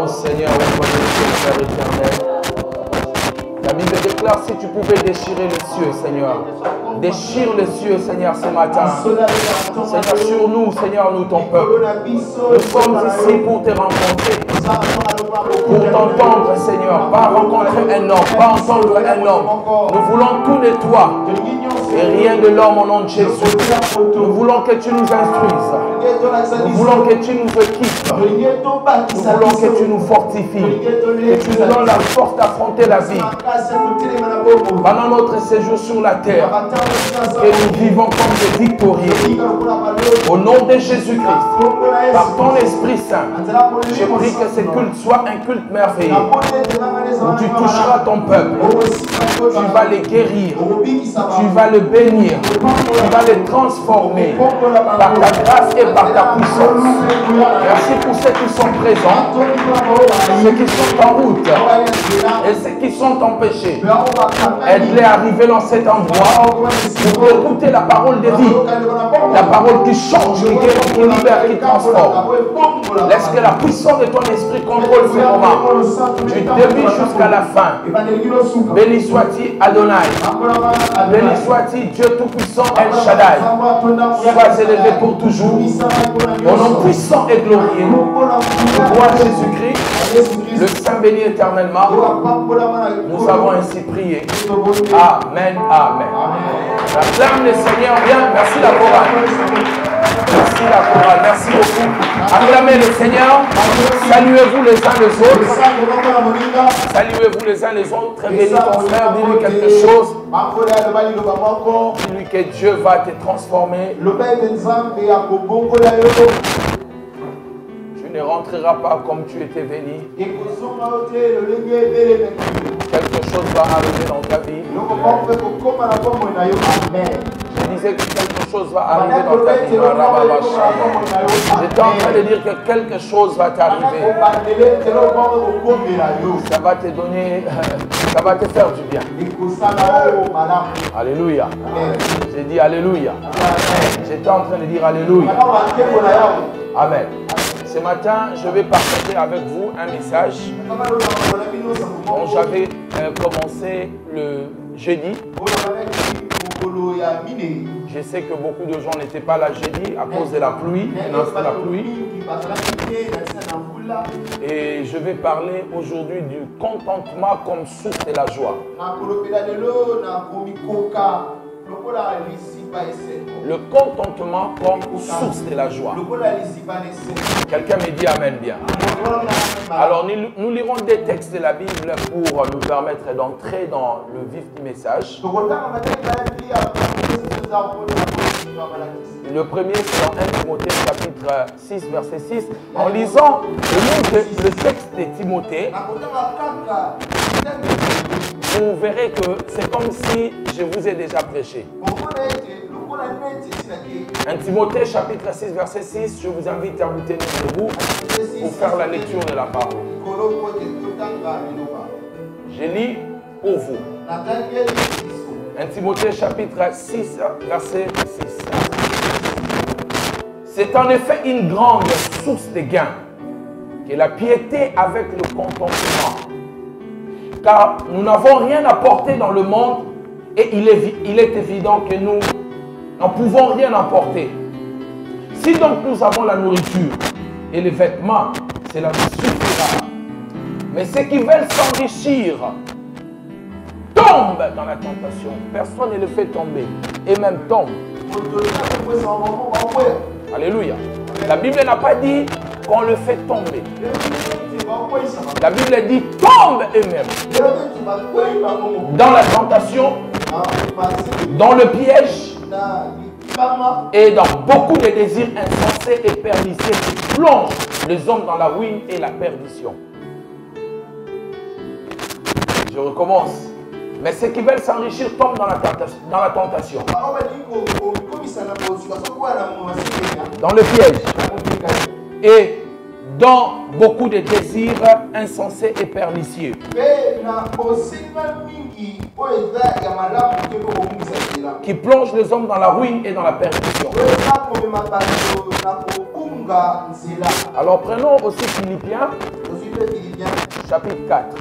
Seigneur, Père éternel. La Bible déclare si tu pouvais déchirer les cieux, Seigneur. Déchire les cieux, Seigneur, ce matin. Seigneur, sur nous, Seigneur, nous, ton peuple. Nous sommes ici pour te rencontrer. Pour t'entendre, Seigneur. Pas rencontrer un homme, pas entendre un homme. Nous voulons tout de toi. Et rien de l'homme au nom de Jésus. Nous voulons que tu nous instruises. Nous voulons que tu nous équipes. Nous voulons que tu nous fortifies. Que tu nous donnes la force d'affronter la vie. Pendant notre séjour sur la terre, que nous vivons comme des victorieux. Au nom de Jésus-Christ, par ton Esprit Saint, je prie que ce culte soit un culte merveilleux. Où tu toucheras ton peuple. Tu vas les guérir. Tu vas le bénir. Tu vas les transformer par ta grâce et par ta puissance. Merci pour ceux qui sont présents, ceux qui sont en route et ceux qui sont empêchés. Aide-les à arriver dans cet endroit pour écouter la parole de vie, la parole qui change, qui guérit, qui libère, qui transforme. Laisse que la puissance de ton esprit contrôle ce moment, du début jusqu'à la fin. Béni soit-il Adonai, béni soit-il Dieu Tout-Puissant El Shaddai. Sois élevé pour toujours. Au nom puissant et glorieux, le roi Jésus-Christ, le Saint béni éternellement. Nous avons ainsi prié. Amen, amen. Acclame le Seigneur bien. Merci la chorale. Merci la chorale. Merci beaucoup. Acclamez le Seigneur. Saluez-vous les uns les autres. Saluez-vous les uns les autres. Bénis ton frère. Dis-lui quelque chose. Dis-lui que Dieu va te transformer. Tu ne rentreras pas comme tu étais venu. Quelque chose va arriver dans ta vie. Je disais que quelque chose va arriver dans ta vie. J'étais en train de dire que quelque chose va t'arriver. Ça va te donner, ça va te faire du bien. Alléluia. J'ai dit Alléluia. J'étais en train de dire Alléluia. Amen. Ce matin, je vais partager avec vous un message dont j'avais commencé le jeudi. Je sais que beaucoup de gens n'étaient pas là jeudi à cause de la pluie, la pluie. Et je vais parler aujourd'hui du contentement comme source de la joie. Le contentement comme source de la joie. Quelqu'un me dit Amen bien. Alors nous lirons des textes de la Bible pour nous permettre d'entrer dans le vif du message. Le premier c'est dans 1 Timothée chapitre 6 verset 6. En lisant le texte de Timothée, vous verrez que c'est comme si je vous ai déjà prêché. 1 Timothée chapitre 6 verset 6, je vous invite à vous tenir debout pour faire la lecture de la parole. Je lis pour vous. 1 Timothée chapitre 6 verset 6. C'est en effet une grande source de gain que la piété avec le contentement. Car nous n'avons rien apporté dans le monde et il est évident que nous n'en pouvons rien apporter. Si donc nous avons la nourriture et les vêtements, cela nous suffira. Mais ceux qui veulent s'enrichir tombent dans la tentation. Personne ne le fait tomber et même tombe. Alléluia. La Bible n'a pas dit qu'on le fait tomber. La Bible dit tombe eux-mêmes. Dans la tentation, dans le piège et dans beaucoup de désirs insensés et pernicieux qui plongent les hommes dans la ruine et la perdition. Je recommence. Mais ceux qui veulent s'enrichir tombent dans la tentation. Dans le piège. Et dans beaucoup de désirs insensés et pernicieux. Qui plongent les hommes dans la ruine et dans la perdition. Alors prenons aussi Philippiens. chapitre 4.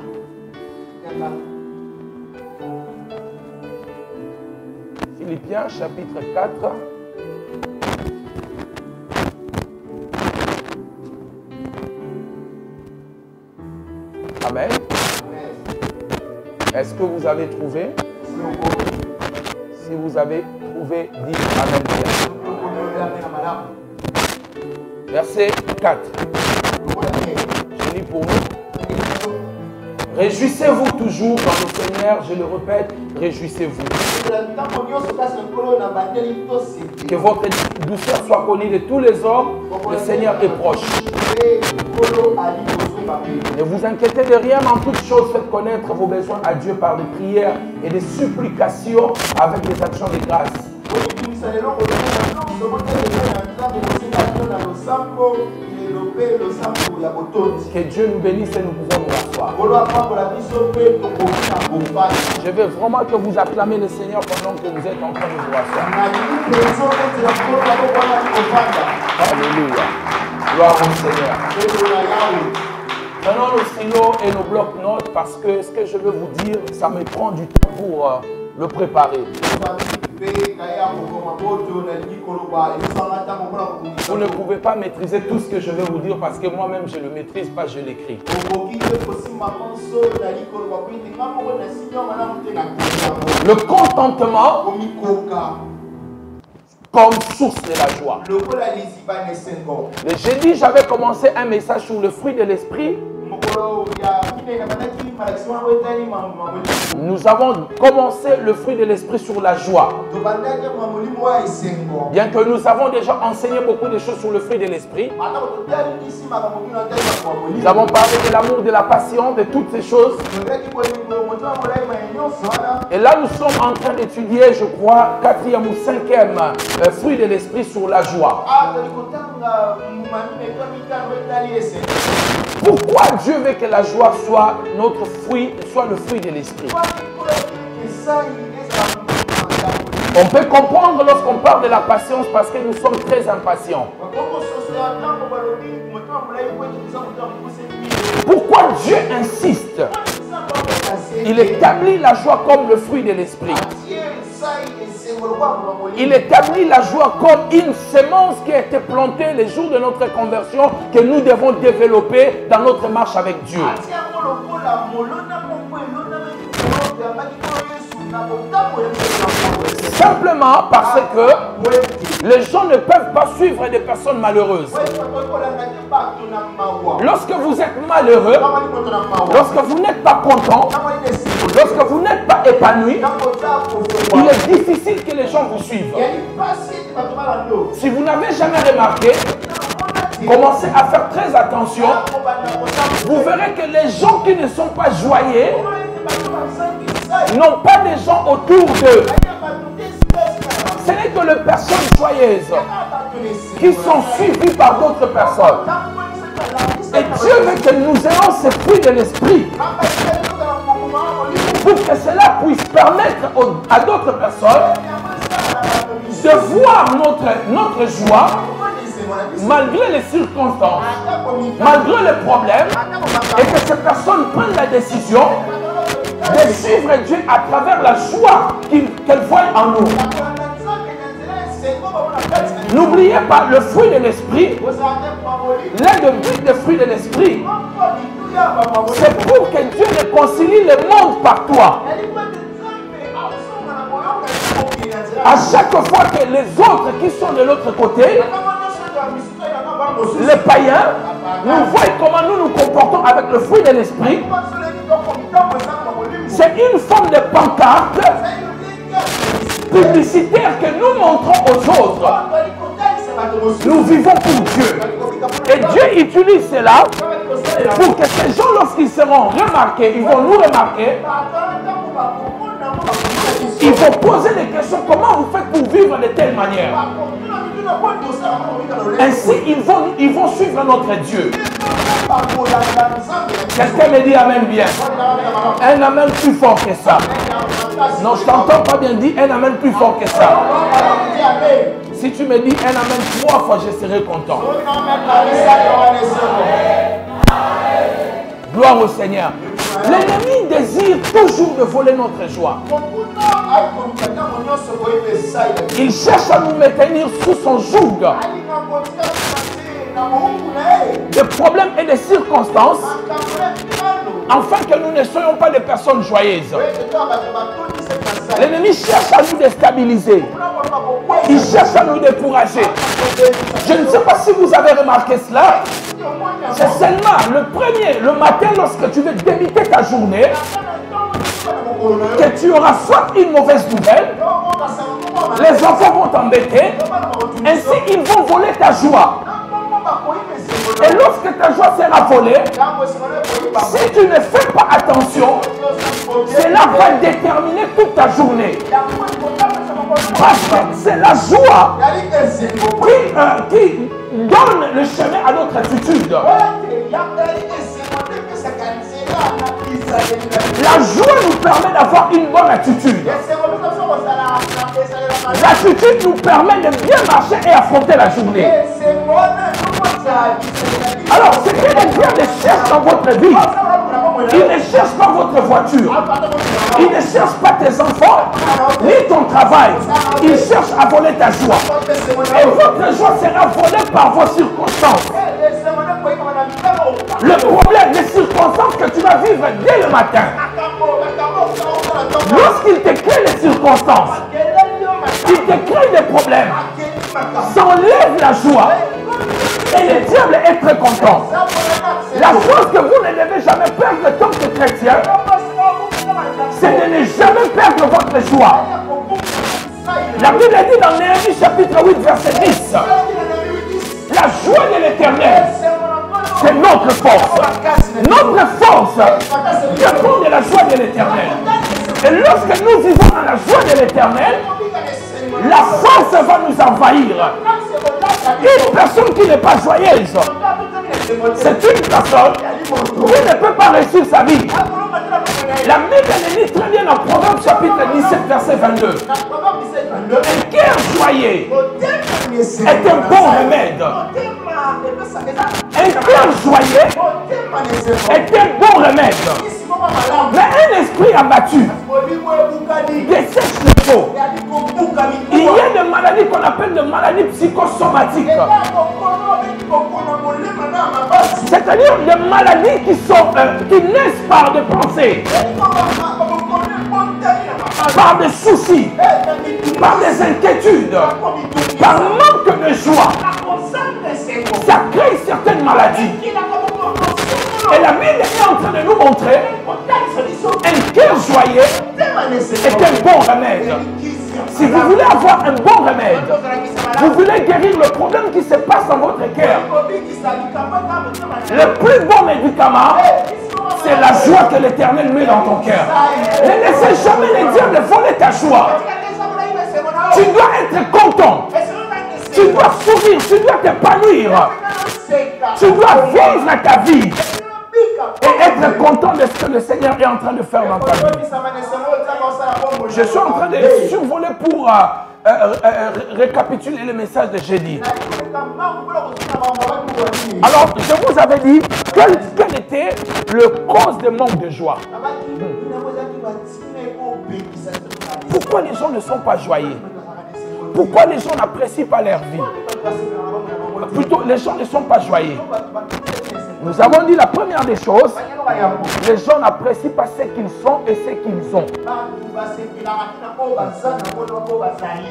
Philippiens, chapitre 4. Amen. Est-ce que vous avez trouvé? Si vous avez trouvé, dites Amen bien. Verset 4. Je lis pour nous. Réjouissez-vous toujours dans le Seigneur, je le répète, réjouissez-vous. Que votre douceur soit connue de tous les hommes, le Seigneur est proche. Ne vous inquiétez de rien, mais en toutes choses, faites connaître vos besoins à Dieu par des prières et des supplications avec des actions de grâce. Que Dieu nous bénisse et nous pouvons nous rasseoir. Je veux vraiment que vous acclamez le Seigneur pendant que vous êtes en train de vous rasseoir. Alléluia. Gloire au Seigneur. Prenons nos stylos et nos blocs-notes parce que ce que je veux vous dire, ça me prend du temps pour le préparer. Vous ne pouvez pas maîtriser tout ce que je vais vous dire parce que moi-même je ne le maîtrise pas, je l'écris. Le contentement comme source de la joie. Le jeudi, j'avais commencé un message sur le fruit de l'esprit. Nous avons commencé le fruit de l'esprit sur la joie. Bien que nous avons déjà enseigné beaucoup de choses sur le fruit de l'esprit. Nous avons parlé de l'amour, de la patience, de toutes ces choses. Et là, nous sommes en train d'étudier, je crois, 4e ou 5e fruit de l'esprit sur la joie. Pourquoi Dieu veut que la joie soit notre fruit, soit le fruit de l'esprit? On peut comprendre lorsqu'on parle de la patience parce que nous sommes très impatients. Pourquoi Dieu insiste? Il établit la joie comme le fruit de l'esprit. Il établit la joie comme une sémence qui a été plantée les jours de notre conversion que nous devons développer dans notre marche avec Dieu. Simplement parce que les gens ne peuvent pas suivre des personnes malheureuses. Lorsque vous êtes malheureux, lorsque vous n'êtes pas content, lorsque vous n'êtes pas épanoui, il est difficile que les gens vous suivent. Si vous n'avez jamais remarqué, commencez à faire très attention. Vous verrez que les gens qui ne sont pas joyeux n'ont pas des gens autour d'eux. Ce n'est que les personnes joyeuses qui sont suivies par d'autres personnes. Et Dieu veut que nous ayons ce fruit de l'esprit pour que cela puisse permettre à d'autres personnes de voir notre joie malgré les circonstances, malgré les problèmes, et que ces personnes prennent la décision de suivre Dieu à travers la joie qu'elles voient en nous. N'oubliez pas le fruit de l'esprit. L'un des buts des fruits de l'esprit, c'est pour que Dieu réconcilie le monde par toi. À chaque fois que les autres qui sont de l'autre côté, les païens, nous voient comment nous nous comportons avec le fruit de l'esprit. C'est une forme de pancarte publicitaire que nous montrons aux autres. Nous vivons pour Dieu. Et Dieu utilise cela pour que ces gens, lorsqu'ils seront remarqués, ils vont nous remarquer. Ils vont poser des questions. Comment vous faites pour vivre de telle manière? Ainsi, ils vont suivre notre Dieu. Quelqu'un me dit Amen bien. Un Amen plus fort que ça. Non, je t'entends pas bien. Dis un Amen plus fort que ça. Si tu me dis un Amen 3 fois, je serai content. Gloire au Seigneur. L'ennemi désire toujours de voler notre joie. Il cherche à nous maintenir sous son joug. Des problèmes et des circonstances, afin que nous ne soyons pas des personnes joyeuses. L'ennemi cherche à nous déstabiliser. Il cherche à nous décourager. Je ne sais pas si vous avez remarqué cela. C'est seulement le matin, lorsque tu veux débuter ta journée, que tu auras soit une mauvaise nouvelle, les enfants vont t'embêter, ainsi ils vont voler ta joie. Et lorsque ta joie sera volée, si tu ne fais pas attention, cela va déterminer toute ta journée. Parce que c'est la joie qui donne le chemin à notre attitude. La joie nous permet d'avoir une bonne attitude. L'attitude nous permet de bien marcher et affronter la journée. Alors, ce que les diables cherchent dans votre vie, ils ne cherchent pas votre voiture, ils ne cherchent pas tes enfants, ni ton travail. Ils cherchent à voler ta joie. Et votre joie sera volée par vos circonstances. Le problème, les circonstances que tu vas vivre dès le matin, lorsqu'il te crée les circonstances, il te crée des problèmes, ça enlève la joie. Et le diable est très content. La chose que vous ne devez jamais perdre tant que chrétien, c'est de ne jamais perdre votre joie. La Bible dit dans Néhémie chapitre 8 verset 10, la joie de l'Éternel, c'est notre force. Notre force dépend de la joie de l'Éternel. Et lorsque nous vivons dans la joie de l'Éternel, la force va nous envahir. Une personne qui n'est pas joyeuse, c'est une personne qui ne peut pas réussir sa vie. La Bible le dit très bien dans Proverbe chapitre 17 verset 22. Un cœur joyeux est un bon remède. Un cœur joyeux est un bon remède. Mais un esprit abattu dessèche le peau. Il y a des maladies qu'on appelle des maladies psychosomatiques. C'est-à-dire des maladies qui naissent par des pensées, par des soucis, par des inquiétudes, par manque de joie. Ça crée certaines maladies. Et la Bible est en train de nous montrer un cœur joyeux est un bon remède. Si vous voulez avoir un bon remède, vous voulez guérir le problème qui se passe dans votre cœur, le plus bon médicament, c'est la joie que l'Éternel met dans ton cœur. Ne laissez jamais les diables voler ta joie. Tu dois être content. Tu dois sourire, tu dois t'épanouir. Tu dois vivre ta vie et être content de ce que le Seigneur est en train de faire dans ta vie. Je suis en train de survoler pour récapituler le message de jeudi. Alors, je vous avais dit quelle était le cause de manque de joie. Pourquoi les gens ne sont pas joyeux? Pourquoi les gens n'apprécient pas leur vie? Plutôt, les gens ne sont pas joyeux. Nous avons dit la première des choses, les gens n'apprécient pas ce qu'ils sont et ce qu'ils ont.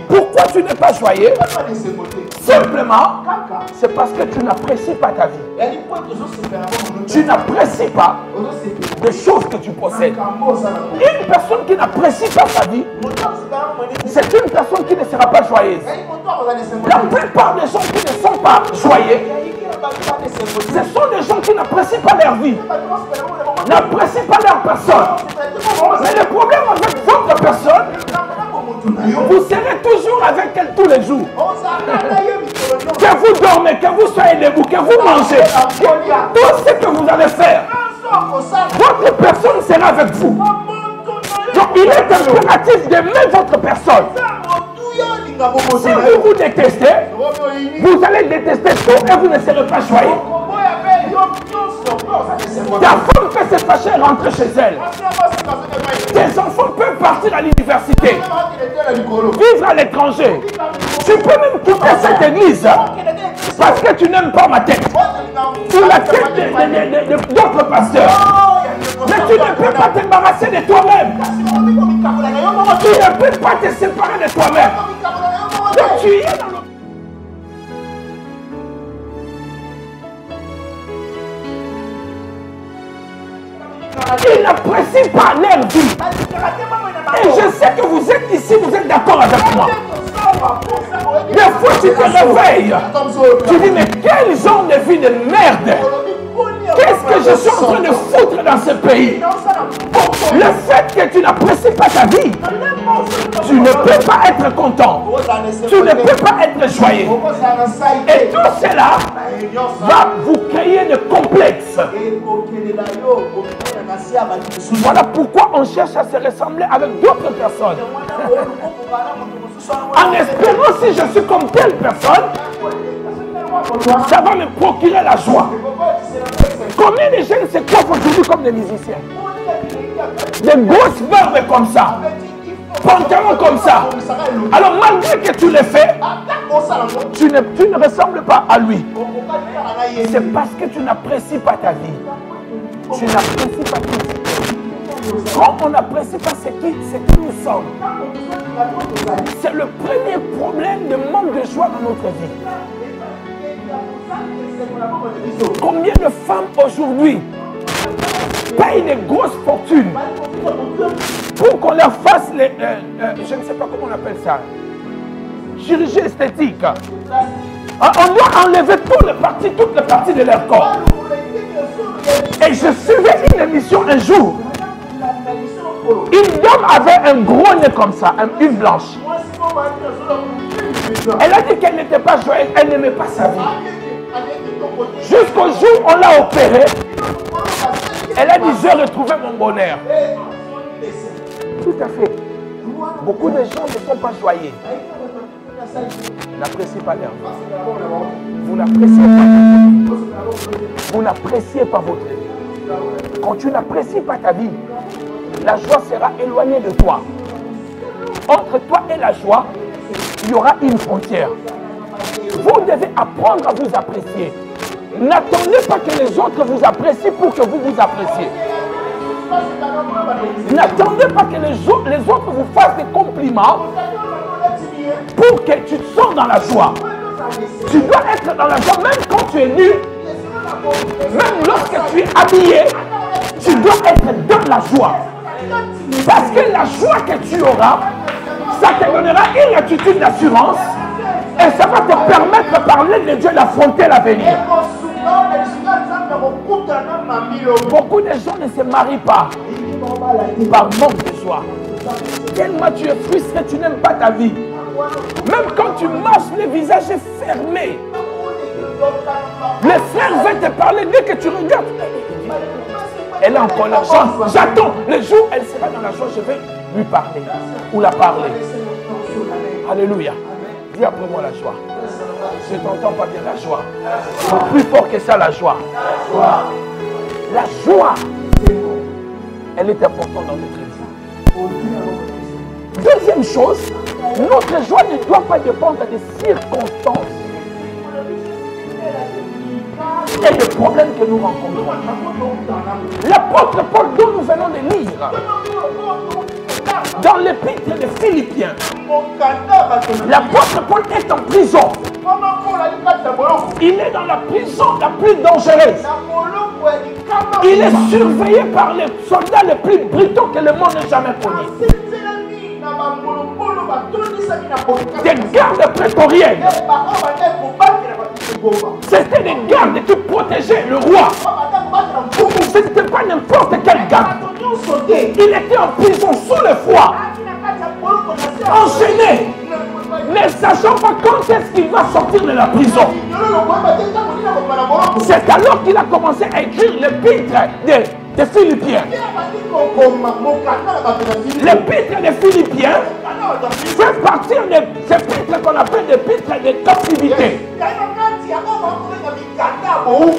Pourquoi tu n'es pas joyeux? Simplement, c'est parce que tu n'apprécies pas ta vie. Tu n'apprécies pas des choses que tu possèdes. Une personne qui n'apprécie pas sa vie, c'est une personne qui ne sera pas joyeuse. La plupart des gens qui ne sont pas joyeux, ce sont des gens qui n'apprécient pas leur vie, n'apprécient pas leur personne. Mais le problème avec votre personne, vous serez toujours avec elle tous les jours. Que vous dormez, que vous soyez debout, que vous mangez, tout ce que vous allez faire, votre personne sera avec vous. Donc il est impératif d'aimer votre personne. Si vous vous détestez, vous allez détester tout et vous ne serez pas joyeux. Ta femme peut se fâcher et rentrer chez elle. Tes enfants peuvent partir à l'université, vivre à l'étranger. Tu peux même quitter cette église parce que tu n'aimes pas ma tête ou la tête d'autres pasteurs. Mais tu ne peux pas t'embarrasser de toi-même. Tu ne peux pas te séparer de toi-même. Donc tu y es dans le... Ils n'apprécient pas leur vie. Et je sais que vous êtes ici, vous êtes d'accord avec moi. Des fois tu te réveilles, tu dis mais quel genre de vie de merde. Qu'est-ce que je suis en train de foutre dans ce pays? Le fait que tu n'apprécies pas ta vie, tu ne peux pas être content. Tu ne peux pas être joyeux. Et tout cela va vous créer des complexes. Voilà pourquoi on cherche à se ressembler avec d'autres personnes. En espérant si je suis comme telle personne, ça va me procurer la joie. Combien de jeunes se coiffent aujourd'hui comme des musiciens? Des grosses barbes comme ça, pantalons comme ça. Alors malgré que tu le fais, tu ne ressembles pas à lui. C'est parce que tu n'apprécies pas ta vie. Tu n'apprécies pas ta vie. Quand on n'apprécie pas ce qui nous sommes, c'est le premier problème de manque de joie dans notre vie. Combien de femmes aujourd'hui payent des grosses fortunes pour qu'on leur fasse les... je ne sais pas comment on appelle ça. Chirurgie esthétique. On doit enlever toutes les parties de leur corps. Et je suivais une émission un jour. Une dame avait un gros nez comme ça, une blanche. Elle a dit qu'elle n'était pas joyeuse, elle n'aimait pas sa vie. Jusqu'au jour où on l'a opérée, elle a dit j'ai retrouvé mon bonheur. Tout à fait. Beaucoup de gens ne sont pas joyeux. N'appréciez pas leur vie. Vous n'appréciez pas. Vous n'appréciez pas votre vie. Quand tu n'apprécies pas ta vie, la joie sera éloignée de toi. Entre toi et la joie, il y aura une frontière. Vous devez apprendre à vous apprécier. N'attendez pas que les autres vous apprécient pour que vous vous appréciez. N'attendez pas que les autres vous fassent des compliments pour que tu te sens dans la joie. Tu dois être dans la joie même quand tu es nu. Même lorsque tu es habillé, tu dois être dans la joie. Parce que la joie que tu auras, ça te donnera une attitude d'assurance et ça va te permettre de parler de Dieu, d'affronter l'avenir. Beaucoup de gens ne se marient pas par manque de joie. Tellement tu es frustré, tu n'aimes pas ta vie. Même quand tu marches, le visage est fermé. Le frère va te parler dès que tu regardes. Elle est en colère. J'attends le jour où elle sera dans la joie, je vais lui parler ou la parler. Alléluia. Dis après moi la joie. Je ne t'entends pas bien, la joie. C'est plus fort que ça, la joie. La joie, elle est importante dans notre vie. Deuxième chose, notre joie ne doit pas dépendre des circonstances et des problèmes que nous rencontrons. L'apôtre Paul, dont nous venons de lire, dans l'épître des Philippiens, l'apôtre Paul est en prison. Il est dans la prison la plus dangereuse. Il est surveillé par les soldats les plus brutaux que le monde n'ait jamais connus. Des gardes prétoriennes. C'était des gardes qui protégeaient le roi. Ce n'était pas n'importe quel garde. Il était en prison sous le froid, enchaîné, ne sachant pas quand est-ce qu'il va sortir de la prison. C'est alors qu'il a commencé à écrire l'épître des Philippiens. L'épître des Philippiens fait partie des épîtres qu'on appelle l'épître de captivité.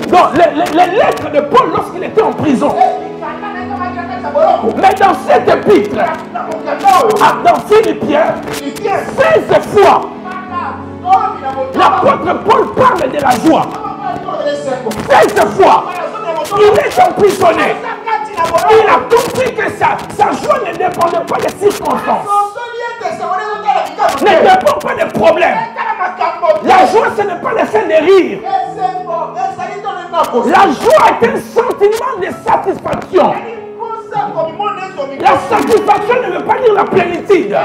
Dans les lettres de Paul lorsqu'il était en prison. Mais dans cette épître, dans Philippiens, 16 fois, l'apôtre Paul parle de la joie. 16 fois, il est emprisonné. Il a compris que sa joie ne dépendait pas des circonstances. Ne dépend pas des problèmes. La joie, ce n'est pas le fait de rire. La joie est un sentiment de satisfaction. La satisfaction ne veut pas dire la plénitude.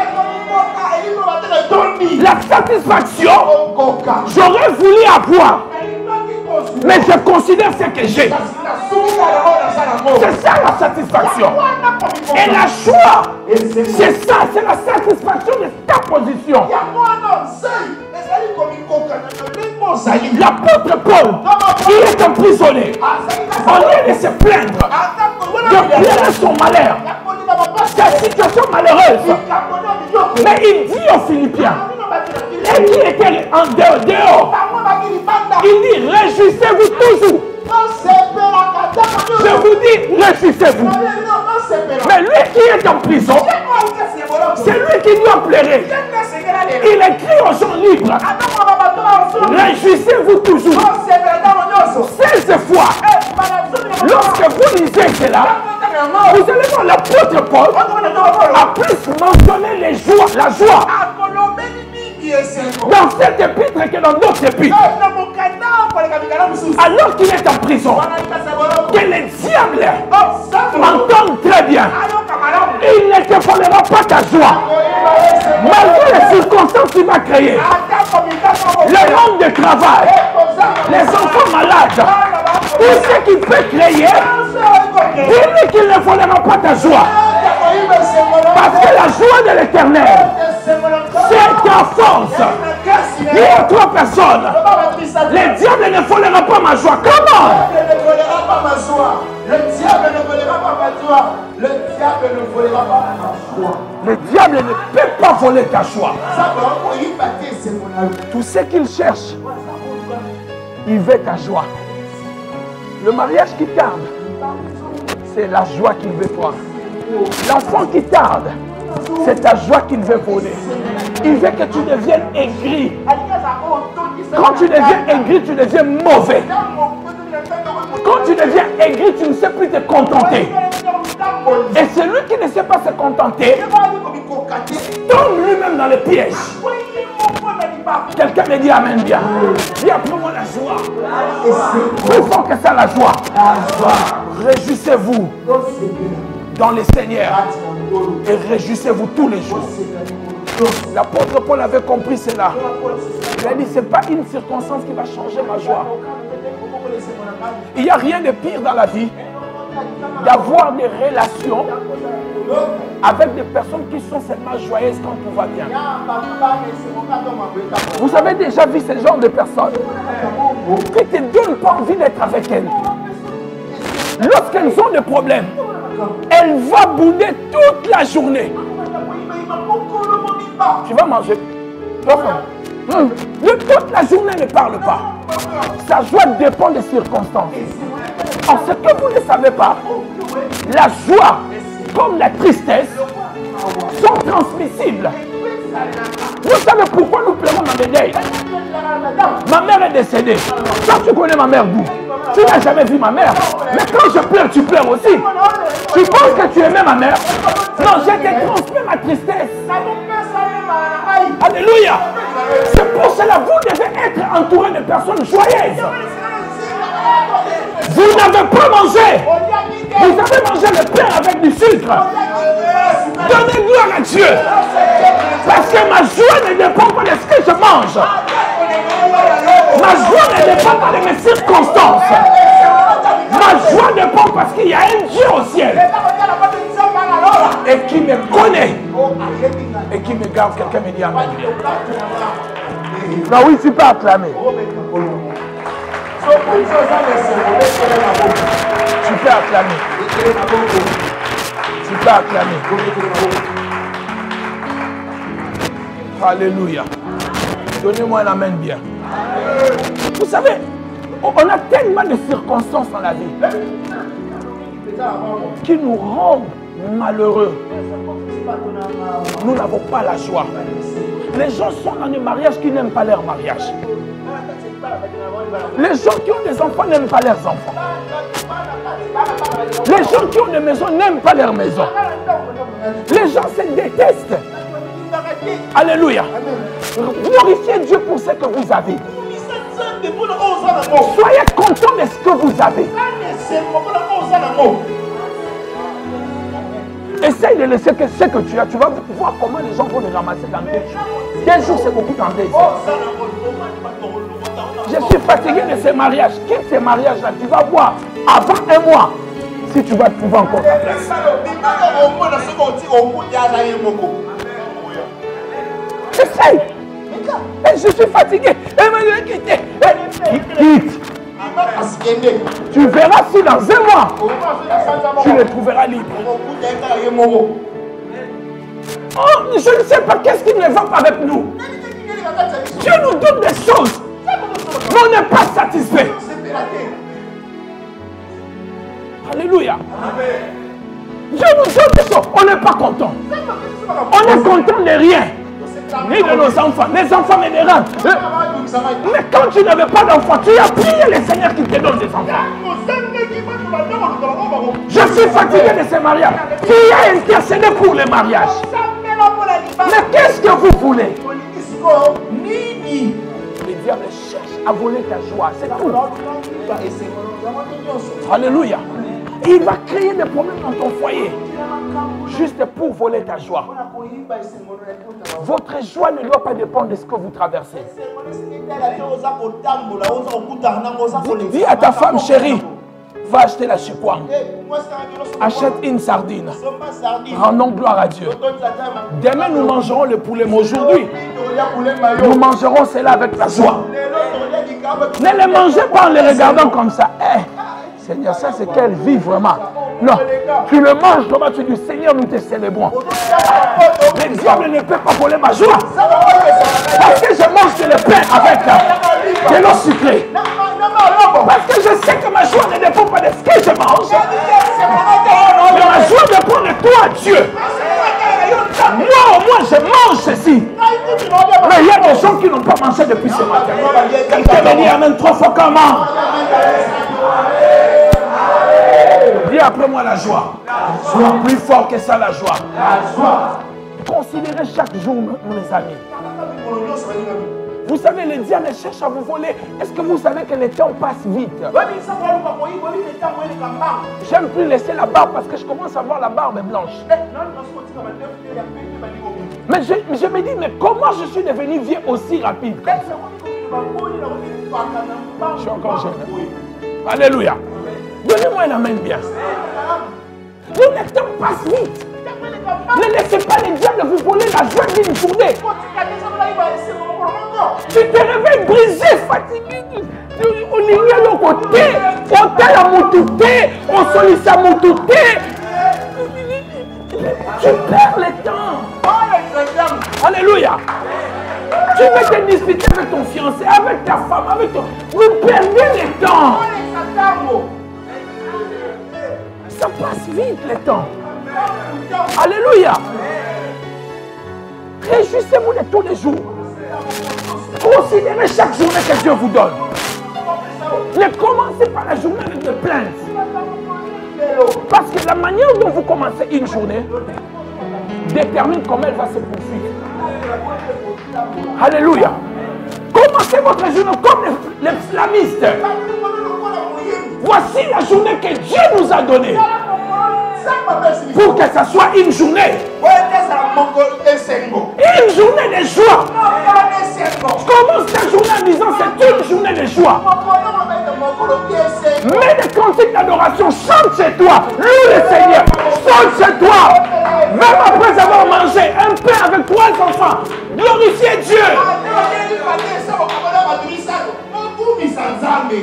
La satisfaction, j'aurais voulu avoir, mais je considère ce que j'ai. C'est ça la satisfaction. Et la joie, c'est ça, c'est la satisfaction de ta position. L'apôtre Paul, il est emprisonné. Au lieu de se plaindre, de pleurer son malheur, sa situation malheureuse, mais il dit aux Philippiens, et qui était en dehors, il dit, réjouissez-vous toujours. Je vous dis, réjouissez-vous. Mais lui qui est en prison, c'est lui qui doit pleurer. Il écrit aux gens libres, réjouissez-vous toujours. 16 fois, lorsque vous lisez cela, vous allez voir l'apôtre Paul a plus mentionné les joies, la joie dans cette épître que dans d'autres épîtres. Alors qu'il est en prison, que le diable entende très bien, il ne te volera pas ta joie. Malgré les circonstances qu'il va créer, le manque de travail, les enfants malades, tout ce qu'il peut créer, dis-lui qu'il ne volera pas ta joie. Parce que la joie de l'Éternel, c'est ta force. Il y a 3 personnes. Le diable ne volera pas ma joie. Comment? Le diable ne volera pas ma joie. Le diable ne volera pas ma joie. Le diable ne volera pas ma joie. Le diable ne peut pas voler ta joie. Tout ce qu'il cherche, il veut ta joie. Le mariage qui tarde, c'est la joie qu'il veut toi. L'enfant qui tarde, c'est ta joie qu'il veut voler. Il veut que tu deviennes aigri. Quand tu deviens aigri, tu deviens mauvais. Quand tu deviens aigri, tu ne sais plus te contenter. Et celui qui ne sait pas se contenter tombe lui-même dans le piège. Quelqu'un me dit amen bien. Dis après moi la joie. Plus fort que ça la joie. Réjouissez-vous dans le Seigneur et réjouissez-vous tous les jours. L'apôtre Paul avait compris cela. Il a dit, ce n'est pas une circonstance qui va changer ma joie. Il n'y a rien de pire dans la vie d'avoir des relations avec des personnes qui sont seulement joyeuses quand tout va bien. Vous avez déjà vu ce genre de personnes qui ne te donnent pas envie d'être avec elles. Lorsqu'elles ont des problèmes, elles vont bouder toute la journée. Tu vas manger. Toute la journée ne parle pas. Sa joie dépend des circonstances. En ce que vous ne savez pas, la joie comme la tristesse sont transmissibles. Vous savez pourquoi nous pleurons dans les deuils? Ma mère est décédée. Toi, tu connais ma mère d'où? Tu n'as jamais vu ma mère. Mais quand je pleure, tu pleures aussi. Tu penses que tu aimais ma mère? Non, je te transmets ma tristesse. Alléluia. C'est pour cela que vous devez être entouré de personnes joyeuses. Vous n'avez pas mangé. Vous avez mangé le pain avec du sucre. Donnez gloire à Dieu. Parce que ma joie ne dépend pas de ce que je mange. Ma joie ne dépend pas de mes circonstances. Ma joie dépend parce qu'il y a un Dieu au ciel. Et qui me connaît. Et qui me garde. Quelqu'un me dit amen. Non, oui, tu peux acclamer. Tu peux acclamer. Tu peux acclamer. Alléluia. Donnez-moi un amen bien. Vous savez, On a tellement de circonstances dans la vie qui nous rendent malheureux. Nous n'avons pas la joie. Les gens sont dans des mariages qui n'aiment pas leur mariage. Les gens qui ont des enfants n'aiment pas leurs enfants. Les gens qui ont des maisons n'aiment pas leurs maisons. Les gens se détestent. Alléluia. Glorifiez Dieu pour ce que vous avez. Soyez content de ce que vous avez. Essaye de laisser que ce que tu as. Tu vas voir comment les gens vont le ramasser dans 2 jours. 2 jours, c'est beaucoup dans 2 heures. Je suis fatigué de ces mariages. Quitte ces mariages-là. Tu vas voir avant 1 mois si tu vas trouver encore ta place. Essaye. Et je suis fatigué. Quitte. Tu verras si dans 1 mois, tu le trouveras libre. Oh, je ne sais pas qu'est-ce qui ne va pas avec nous. Dieu nous donne des choses, mais on n'est pas satisfait. Alléluia. Dieu nous donne des choses, on n'est pas content. On est content de rien. Ni de nos enfants. Les enfants me dérangent. Mais quand tu n'avais pas d'enfants, tu as prié le Seigneur qui te donne des enfants. Je suis fatigué de ces mariages. Tu as intercédé pour les mariages. Mais qu'est-ce que vous voulez? Le diable cherche à voler ta joie. C'est tout. Alléluia. Il va créer des problèmes dans ton foyer. Juste pour voler ta joie. Votre joie ne doit pas dépendre de ce que vous traversez. Dis à ta femme, chérie, va acheter la chikwang. Achète une sardine. Rendons gloire à Dieu. Demain, nous mangerons le poulet, mais aujourd'hui, nous mangerons cela avec la joie. Ne les mangez pas en les regardant comme ça. Seigneur, ça c'est quelle vie vraiment. Non, tu le manges comme tu dis, Seigneur, nous te célébrons. Le diable ne peut pas voler ma joie. Parce que je mange le pain avec de l'eau sucrée. Parce que je sais que ma joie ne dépend pas de ce que je mange. Mais ma joie dépend de toi, Dieu. Moi, au moins, je mange ceci. Mais il y a des gens qui n'ont pas mangé depuis ce matin. Quelqu'un me dit amen 3 fois comment? Dis après moi la joie. Plus fort que ça, la joie. Considérez chaque jour, mes amis. Vous savez, le diable cherche à vous voler. Est-ce que vous savez que le temps passe vite? J'aime plus laisser la barbe parce que je commence à voir la barbe blanche. Mais je me dis, mais comment je suis devenu vieux aussi rapide? Je suis encore jeune. Alléluia. Donnez-moi la main bien. Le temps passe vite. Ne laissez pas le diable vous voler la joie d'une journée. Tu te réveilles brisé, fatigué. On ligne à l'autre côté. On t'a la moutouté. On sollicite la moutouté. Tu perds le temps. Alléluia. Tu veux te disputer avec ton fiancé, avec ta femme, avec ton... Vous perdez le temps. Ça passe vite le temps. Alléluia. Réjouissez-vous de tous les jours. Considérez chaque journée que Dieu vous donne. Ne commencez pas la journée avec des plaintes. Parce que la manière dont vous commencez une journée détermine comment elle va se poursuivre. Alléluia. Commencez votre journée comme les islamistes. Voici la journée que Dieu nous a donnée. Pour que ça soit une journée. Une journée de joie. Commence ta journée en disant c'est une journée de joie. Mets des cantiques d'adoration, chante chez toi, loue le Seigneur, chante chez toi. Même après avoir mangé un pain avec 3 enfants, glorifiez Dieu.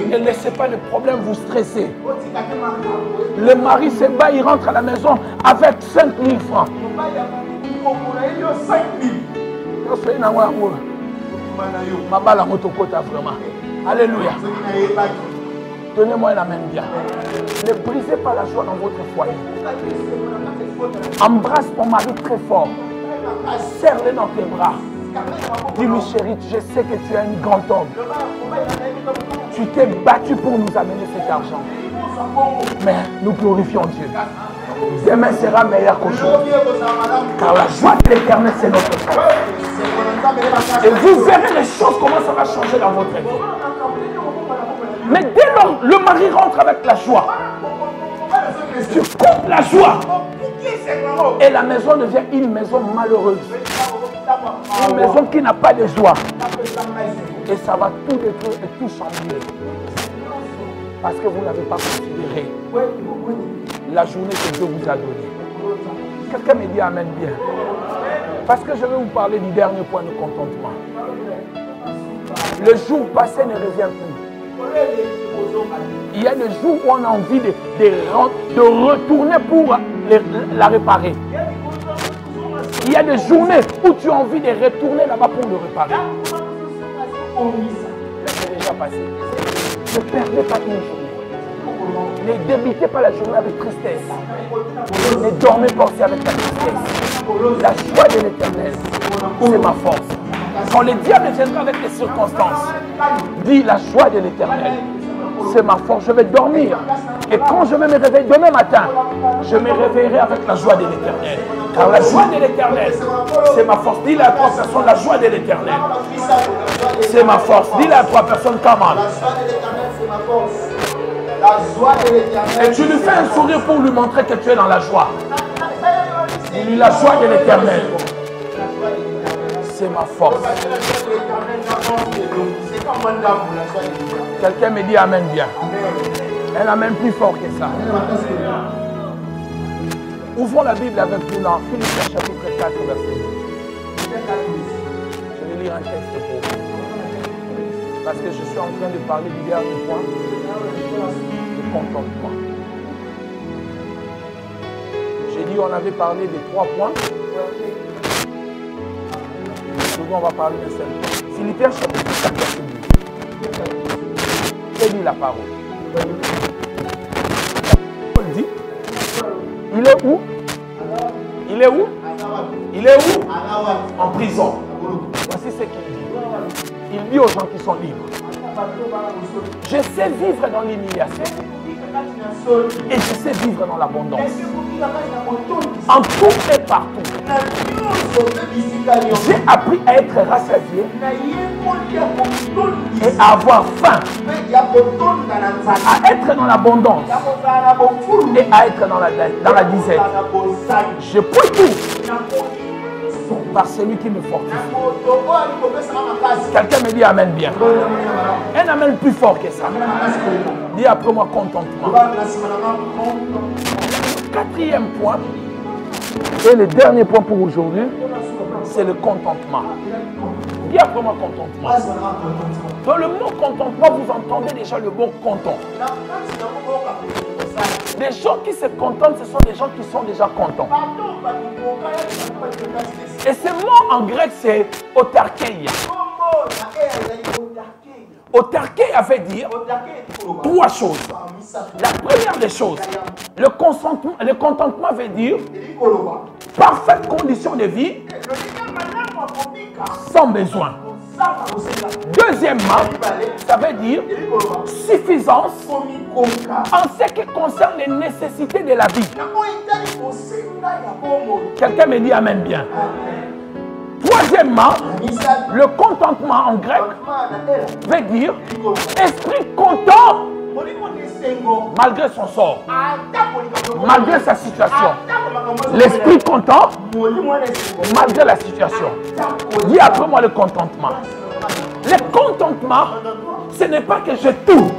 Ne laissez pas le problème vous stresser. Le mari se bat, il rentre à la maison avec 5 000 francs. Alléluia. Donnez-moi un amen bien. Ne brisez pas la joie dans votre foyer. Embrasse ton mari très fort. Serre-le dans tes bras. Dis-lui, chérie, je sais que tu es un grand homme. Tu t'es battu pour nous amener cet argent. Mais nous glorifions Dieu. Demain sera meilleur qu'aujourd'hui. Car la joie de l'Éternel, c'est notre force. Et vous verrez les choses, comment ça va changer dans votre vie. Mais dès lors, le mari rentre avec la joie. Tu coupes la joie. Et la maison devient une maison malheureuse. Une maison qui n'a pas de joie. Et ça va tout détruire et tout chambouler. Parce que vous n'avez pas considéré la journée que Dieu vous a donnée. Quelqu'un me dit amen bien. Parce que je vais vous parler du dernier point de contentement. Le jour passé ne revient plus. Il y a des jours où on a envie de retourner pour la réparer. Il y a des journées où tu as envie de retourner là-bas pour le réparer. C'est déjà passé. Ne perdez pas une journée. Ne débitez pas la journée avec tristesse. Ne dormez pas aussi avec la tristesse. La joie de l'Éternel, c'est ma force. Quand le diable viendra avec les circonstances, dis la joie de l'Éternel, c'est ma force. Je vais dormir. Et quand je vais me réveiller demain matin, je me réveillerai avec la joie de l'Éternel. Car la joie de l'Éternel, c'est ma force. Dis-le à 3 personnes, la joie de l'Éternel, c'est ma force. Dis-le à 3 personnes, comment? La joie de l'Éternel, c'est ma force. La joie de l'Éternel. Et tu lui fais un sourire pour lui montrer que tu es dans la joie. Dis-lui la joie de l'Éternel, c'est ma force. Quelqu'un me dit amen bien. Elle amène plus fort que ça. Ouvrons la Bible avec nous dans Philippiens chapitre 4, verset 2. Je vais lire un texte pour vous. Parce que je suis en train de parler du dernier point, du contentement. J'ai dit on avait parlé des 3 points. Aujourd'hui on va parler d'un seul point. Philippiens chapitre 4, verset 2. J'ai lu la parole. Paul dit, il est où? Il est où? Il est où? En prison. Voici ce qu'il dit. Il dit aux gens qui sont libres, je sais vivre dans l'humiliation et je sais vivre dans l'abondance. En tout et partout. J'ai appris à être rassasié et à avoir faim, à être dans l'abondance et à être dans la disette. Je peux tout par celui qui me fortifie. Quelqu'un me dit amen bien. Un amen plus fort que ça. Dis après moi contentement. 4e point et le dernier point pour aujourd'hui, c'est le contentement. Dis après moi contentement. Dans le mot contentement, vous entendez déjà le mot content. Les gens qui se contentent, ce sont des gens qui sont déjà contents. Et ce mot en grec, c'est autarkeia. Autarkeia veut dire 3 choses. La première des choses, le contentement veut dire parfaite condition de vie sans besoin. Deuxièmement, ça veut dire suffisance en ce qui concerne les nécessités de la vie. Quelqu'un me dit amen bien. Troisièmement, le contentement en grec veut dire esprit content malgré son sort, malgré sa situation. L'esprit content malgré la situation. Dis après moi le contentement. Le contentement, ce n'est pas que je tout.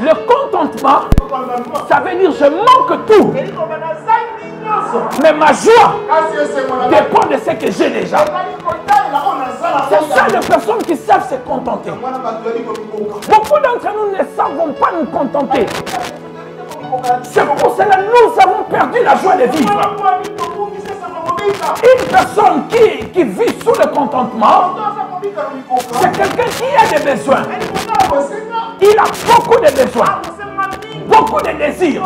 Le contentement, ça veut dire je manque tout. Mais ma joie dépend de ce que j'ai déjà. C'est ça les personnes qui savent se contenter. Beaucoup d'entre nous ne savons pas nous contenter. C'est pour cela que nous avons perdu la joie de vivre. Une personne qui vit sous le contentement C'est quelqu'un qui a des besoins. Il a beaucoup de besoins, beaucoup de désirs.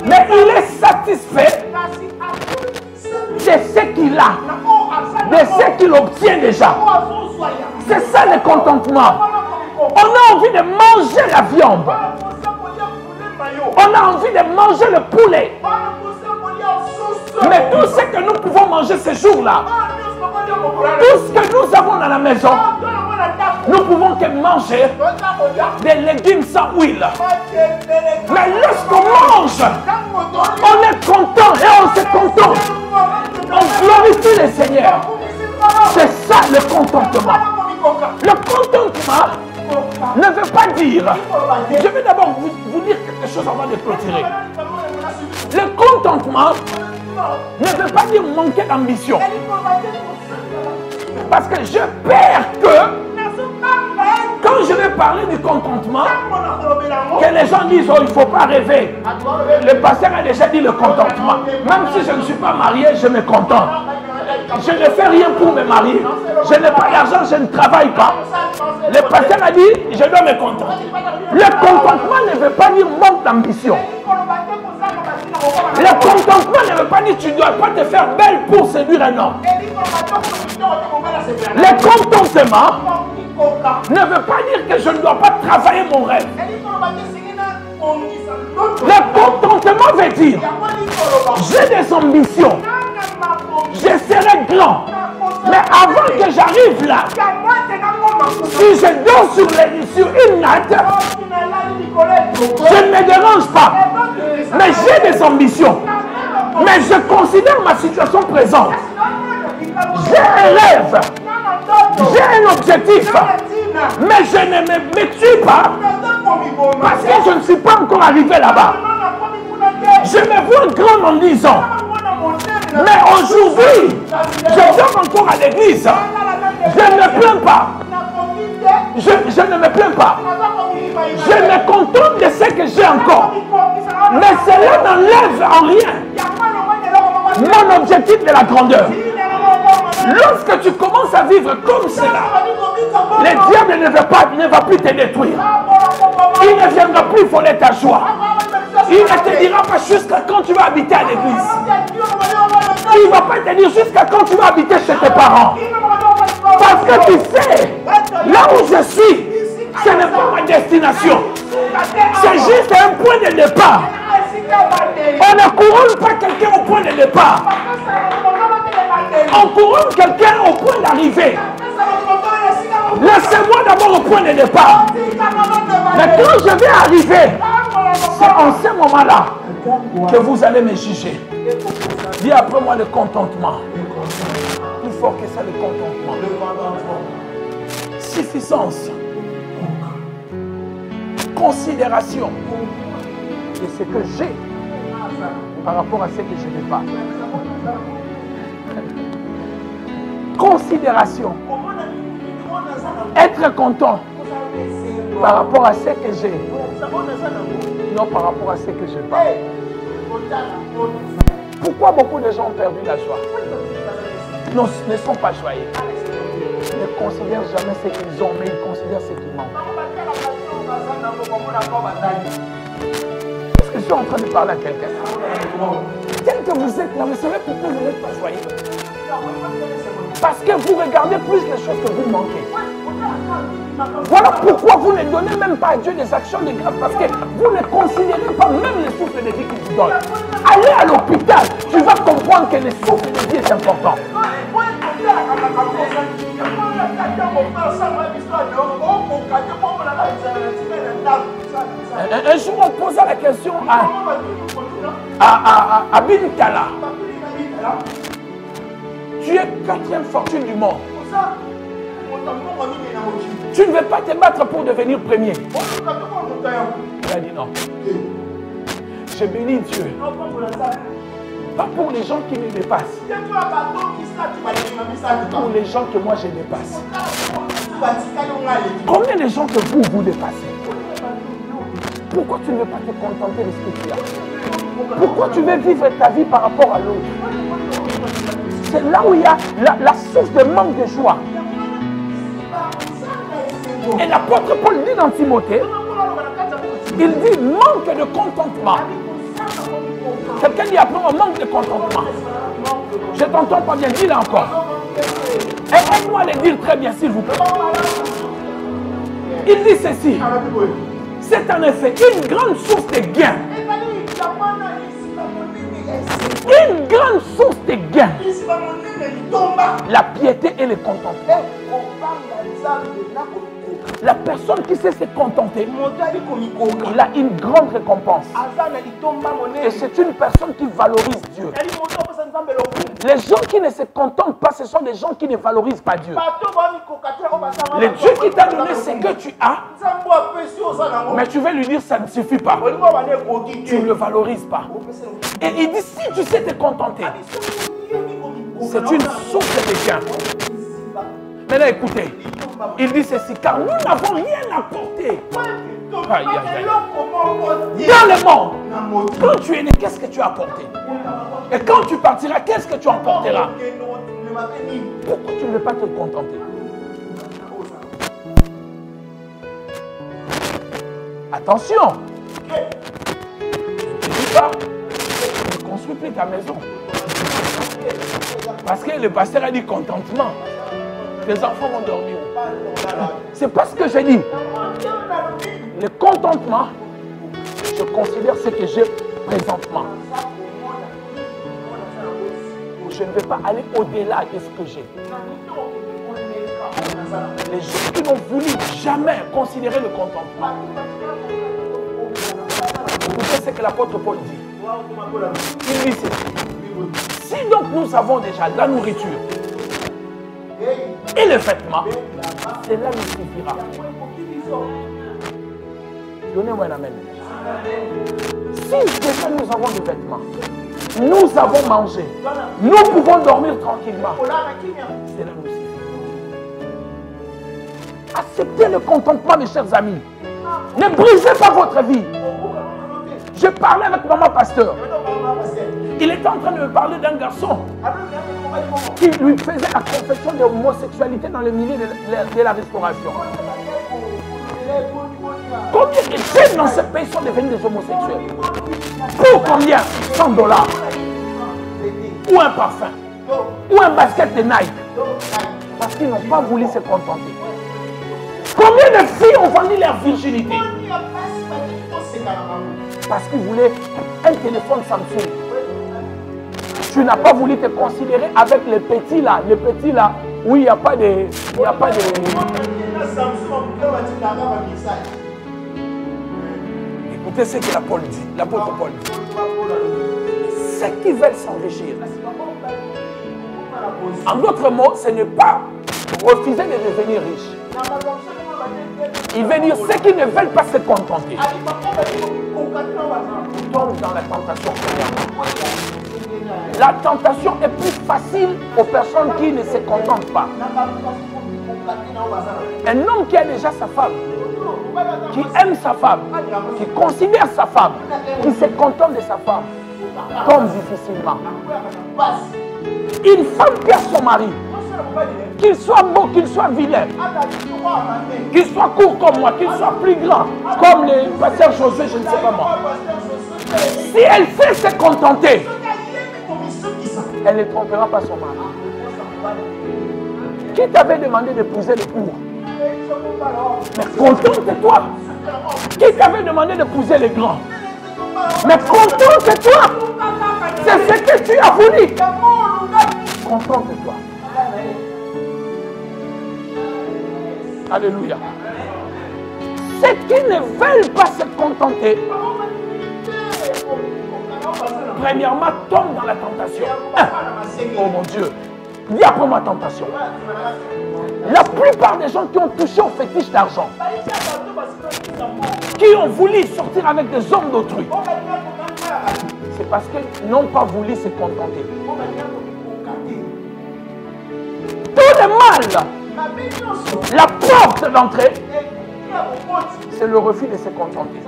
Mais il est satisfait de ce qu'il a, de ce qu'il obtient déjà. C'est ça le contentement. On a envie de manger la viande. On a envie de manger le poulet. Mais tout ce que nous pouvons manger ce jour-là, tout ce que nous avons dans la maison, nous pouvons que manger des légumes sans huile. Mais lorsqu'on mange, on est content et on se contente. On glorifie le Seigneur. C'est ça le contentement. Le contentement ne veut pas dire... Je vais d'abord vous dire quelque chose avant de clôturer. Le contentement ne veut pas dire manquer d'ambition. Parce que je perds que quand je vais parler du contentement, que les gens disent, oh, il ne faut pas rêver. Le pasteur a déjà dit le contentement. Même si je ne suis pas marié, je me contente. Je ne fais rien pour me marier. Je n'ai pas d'argent, je ne travaille pas. Le pasteur a dit, je dois me contenter. Le contentement ne veut pas dire manque d'ambition. Le contentement ne veut pas dire que tu ne dois pas te faire belle pour séduire un homme. Le contentement ne veut pas dire que je ne dois pas travailler mon rêve. Le contentement veut dire j'ai des ambitions, je serai grand, mais avant que j'arrive là, si je dors sur une natte, je ne me dérange pas, mais j'ai des ambitions, mais je considère ma situation présente. J'ai un rêve, j'ai un objectif, mais je ne me tue pas parce que je ne suis pas encore arrivé là-bas. Je me vois grand en 10 ans, mais aujourd'hui, je dors encore à l'église. Je ne me plains pas. Je ne me plains pas. Je me contente de ce que j'ai encore. Mais cela n'enlève en rien mon objectif de la grandeur. Lorsque tu commences à vivre comme cela, le diable ne va plus te détruire. Il ne viendra plus voler ta joie. Il ne te dira pas jusqu'à quand tu vas habiter à l'église. Il ne va pas te dire jusqu'à quand tu vas habiter chez tes parents. Parce que tu sais, là où je suis, ce n'est pas ma destination. C'est juste un point de départ. On ne couronne pas quelqu'un au point de départ. On couronne quelqu'un au point d'arrivée. Laissez-moi d'abord au point de départ. Mais quand je vais arriver, c'est en ce moment-là que vous allez me juger. Dis après moi le contentement. Plus fort que ça, le contentement. Suffisance. Considération de ce que j'ai par rapport à ce que je n'ai pas. Considération. Être content par rapport à ce que j'ai, non par rapport à ce que je n'ai pas. Pourquoi beaucoup de gens ont perdu la joie? Ne sont pas joyeux. Ils ne considèrent jamais ce qu'ils ont, mais ils considèrent ce qu'ils manquent. Est-ce que je suis en train de parler à quelqu'un? Tel que vous êtes là, vous savez pourquoi vous n'êtes pas joyeux? Parce que vous regardez plus les choses que vous manquez. Voilà pourquoi vous ne donnez même pas à Dieu des actions de grâce. Parce que vous ne considérez pas même le souffle de vie qu'il vous donne. Allez à l'hôpital, tu vas comprendre que le souffle de vie est important. Un jour, on posa la question à Bintala. Tu es 4e fortune du monde. Tu ne veux pas te battre pour devenir premier. Il a dit non. Je bénis Dieu. Pas pour les gens qui me dépassent. Pour les gens que moi je dépasse. Combien de gens que vous dépassez? Pourquoi tu ne veux pas te contenter de ce que tu as? Pourquoi tu veux vivre ta vie par rapport à l'autre? C'est là où il y a la source de manque de joie. Et l'apôtre Paul dit dans Timothée, il dit manque de contentement. Quelqu'un dit après moi manque de contentement. Je t'entends pas bien, dis-le encore. Aide-moi à le dire très bien s'il vous plaît. Il dit ceci. C'est en effet une grande source de gain. Une grande source de gain. La piété et le contentement. La personne qui sait se contenter, il a une grande récompense. Et c'est une personne qui valorise Dieu. Les gens qui ne se contentent pas, ce sont des gens qui ne valorisent pas Dieu. Le Dieu qui t'a donné ce que tu as, mais tu veux lui dire ça ne suffit pas. Tu ne le valorises pas. Et il dit si tu sais te contenter, c'est une source de gain. Maintenant écoutez, il dit ceci, car nous n'avons rien apporté. Aïe, aïe, aïe. Dans le monde, quand tu es né, qu'est-ce que tu as apporté? Et quand tu partiras, qu'est-ce que tu emporteras? Pourquoi tu ne veux pas te contenter? Attention! Ne dis pas, ne construis plus ta maison. Parce que le pasteur a dit contentement. Les enfants vont dormir. C'est pas ce que je dis. Le contentement, je considère ce que j'ai présentement. Je ne vais pas aller au-delà de ce que j'ai. Les gens qui n'ont voulu jamais considérer le contentement. Écoutez ce que l'apôtre Paul dit. Il dit ceci. Si donc nous avons déjà la nourriture et le vêtement, cela nous suffira. Donnez-moi un amen. Si déjà nous avons des vêtements, nous avons mangé, nous pouvons dormir tranquillement, cela nous suffit. Acceptez le contentement, mes chers amis. Ne brisez pas votre vie. Je parlais avec maman pasteur. Il était en train de me parler d'un garçon qui lui faisait la confession de l'homosexualité dans le milieu de la restauration. Combien de jeunes dans ce pays sont devenus des homosexuels? Pour combien? 100 $. Ou un parfum. Ou un basket de Nike. Parce qu'ils n'ont pas voulu se contenter. Combien de filles ont vendu leur virginité? Parce qu'ils voulaient un téléphone Samsung. Tu n'as pas voulu te considérer avec les petits là où il n'y a pas de... Écoutez ce que l'apôtre Paul dit. Ceux qui veulent s'enrichir. En d'autres mots, ce n'est pas refuser de devenir riche. Il veut dire ceux qui ne veulent pas se contenter. Tombent dans la tentation. La tentation est plus facile aux personnes qui ne se contentent pas. Un homme qui a déjà sa femme, qui aime sa femme, qui considère sa femme, qui se contente de sa femme, tombe difficilement. Une femme qui a son mari, qu'il soit beau, qu'il soit vilain, qu'il soit court comme moi, qu'il soit plus grand, comme les pasteurs Josué, je ne sais pas moi. Si elle sait se contenter, elle ne trompera pas son mari. Qui t'avait demandé d'épouser le court? Mais contente-toi. Qui t'avait demandé d'épouser les grands? Mais contente-toi. C'est ce que tu as voulu. Contente-toi. Alléluia. Ceux qui ne veulent pas se contenter, premièrement, tombent dans la tentation. Oh mon Dieu. Dis après moi tentation. La plupart des gens qui ont touché au fétiche d'argent, qui ont voulu sortir avec des hommes d'autrui, c'est parce qu'ils n'ont pas voulu se contenter. Tout le mal, la porte d'entrée, c'est le refus de se contenter.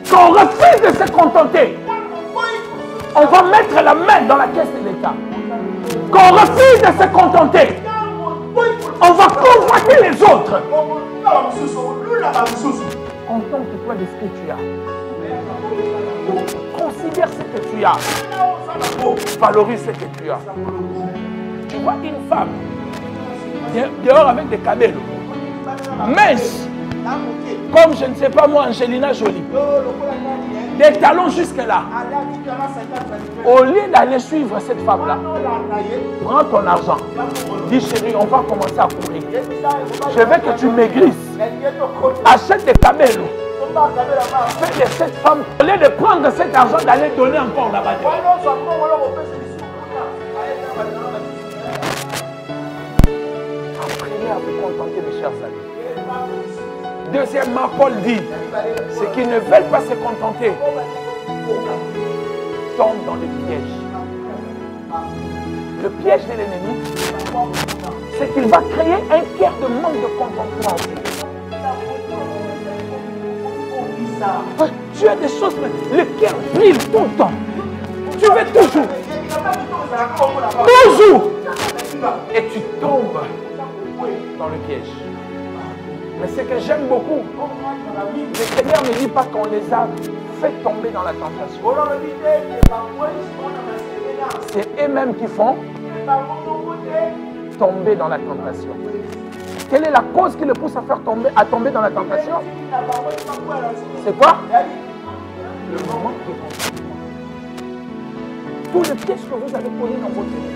Quand on refuse de se contenter, on va mettre la main dans la caisse de l'État. Quand on refuse de se contenter, on va autre. Contente-toi de ce que tu as. Considère ce que tu as. Valorise ce que tu as. Tu vois une femme dehors avec des cabellos, mince, comme je ne sais pas moi, Angelina Jolie, des talons jusque là. Au lieu d'aller suivre cette femme-là, prends ton argent. Dis chérie, on va commencer à courir. Je veux que tu maigrisses. Achète des cabellos. Fais de cette femme, au lieu de prendre cet argent, d'aller donner encore là-bas. Apprenez à vous contenter, mes chers amis. Deuxièmement, Paul dit, ceux qui ne veulent pas se contenter tombent dans le piège. Le piège de l'ennemi, c'est qu'il va créer un cœur de manque de contentement. Tu as des choses, mais le cœur brille tout le temps. Tu veux toujours. Toujours. Et tu tombes dans le piège. Mais ce que j'aime beaucoup, le Seigneur ne dit pas qu'on les a fait tomber dans la tentation. C'est eux-mêmes qui font tomber dans la tentation. Quelle est la cause qui le pousse à tomber dans la tentation? C'est quoi? Le moment de contentement. Tous les pièges que vous avez connus dans votre vie,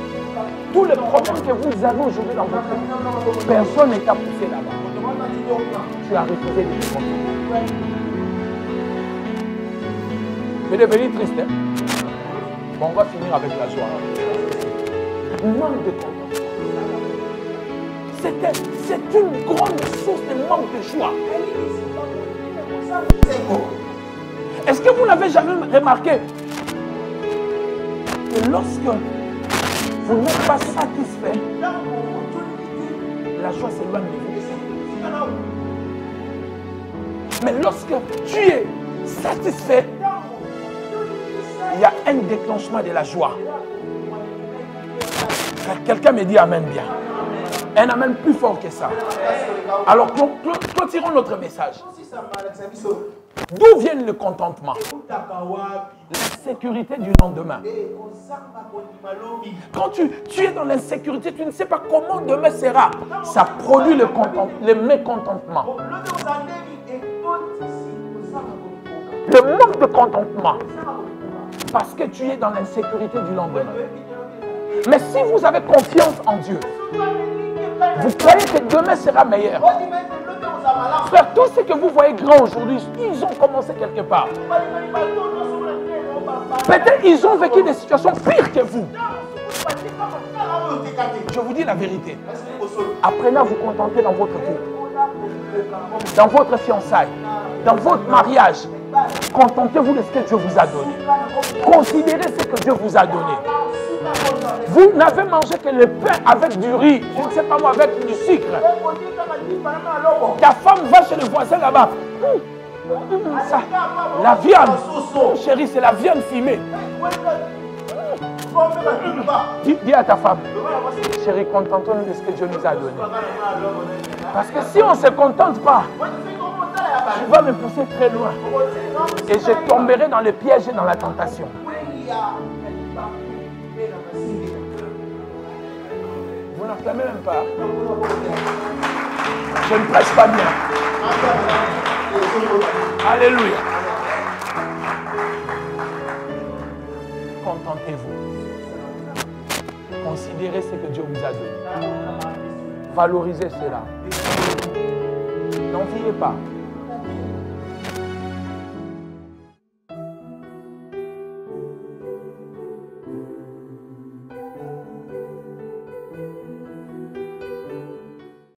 tous les problèmes que vous avez aujourd'hui dans votre vie, personne n'est à pousser là-bas. Tu as refusé de te contenter. Tu es devenu triste, hein? Bon, on va finir avec la joie. Manque de contentement. C'est une grande source de manque de joie. Est-ce que vous n'avez jamais remarqué que lorsque vous n'êtes pas satisfait, la joie s'éloigne de vous? Mais lorsque tu es satisfait, il y a un déclenchement de la joie. Quelqu'un me dit amen bien. Un amen plus fort que ça. Alors, clôturons notre message. D'où vient le contentement? La sécurité du lendemain. Quand tu es dans l'insécurité, tu ne sais pas comment demain sera. Ça produit le mécontentement. Le manque de contentement. Parce que tu es dans l'insécurité du lendemain. Mais si vous avez confiance en Dieu, vous croyez que demain sera meilleur. Frère, tout ce que vous voyez grand aujourd'hui, ils ont commencé quelque part. Peut-être ils ont vécu des situations pires que vous. Je vous dis la vérité. Apprenez à vous contenter dans votre couple, dans votre fiançailles, dans votre mariage. Contentez-vous de ce que Dieu vous a donné. Considérez ce que Dieu vous a donné. Vous n'avez mangé que le pain avec du riz, je ne sais pas moi, avec du sucre. Ta femme va chez le voisin là-bas. Ça, la viande, chérie, c'est la viande fumée. Dis à ta femme, chérie, contentons-nous de ce que Dieu nous a donné. Parce que si on ne se contente pas, tu vas me pousser très loin. Et je tomberai dans le piège et dans la tentation. Vous n'acclamez même pas. Je ne prêche pas bien. Alléluia. Contentez-vous. Considérez ce que Dieu vous a donné. Valorisez cela. N'enviez pas.